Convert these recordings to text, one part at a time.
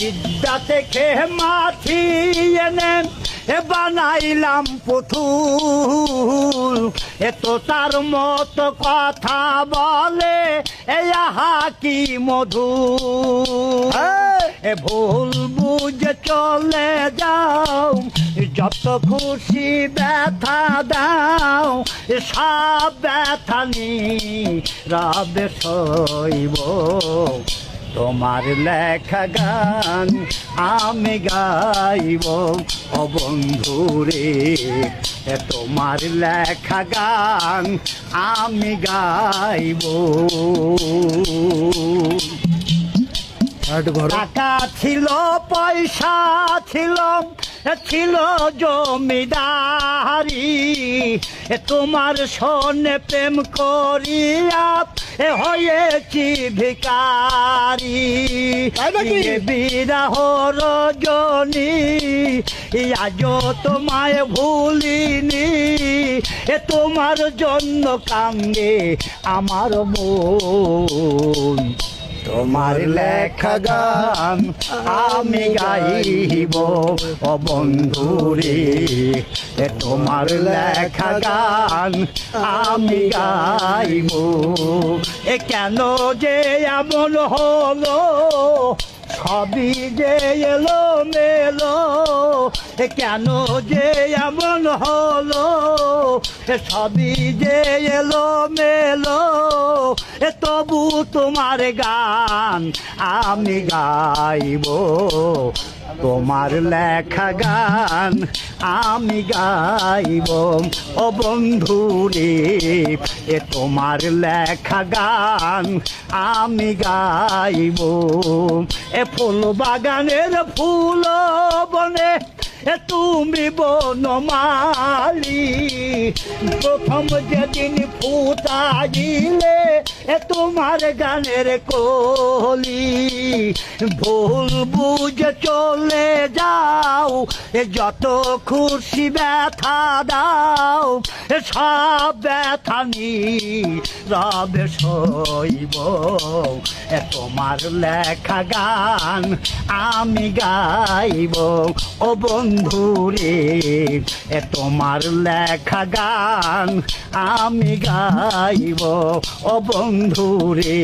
জিদ্দা থেকে মাছি এনে বানাইলাম পুতুল। তো তার মতো কথা বলে আহা কি মধু। ভুল বুঝে চলে যাও, যত খুশি ব্যথা দাও, সব ব্যথা নীরবে সইব। তোমার লেখা গান আমি গাইব ও বন্ধুরে, তোমার লেখা গান আমি গাইব। টাকা ছিল, পয়সা ছিল, ছিল জমিদারি, তোমার সনে প্রেম করিয়া হয়েছি ভিকারি। বিরহ রজনী আজ তোমায় ভুলিনি, তোমার জন্য কান্দে আমার মন। তোমার লেখা গান আমি গাইব ও বন্ধুরে, তোমার লেখা গান আমি গাইব। কেন যে এমন হলো, সবই যে এলো মেলো, কেন যে এমন হলো, সবই যে এলো মেলো, তবু তোমার গান আমি গাইব। তোমার লেখা গান আমি গাইব ও বন্ধুরে, তোমার লেখা গান আমি গাইব। ফুল বাগানের ফুল বনে তুমি বনমালী, প্রথম যেদিন ফুটাইলে তোমার গানের কলি। ভুল বুঝে চলে যাও, যত খুশি ব্যথা দাও, সব ব্যথা নীরবে সইব। তোমার লেখা গান আমি গাইব ও বন্ধুরে, তোমার লেখা গান আমি গাইব ও বন্ধুরে,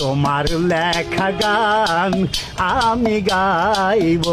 তোমার লেখা গান আমি গাইব।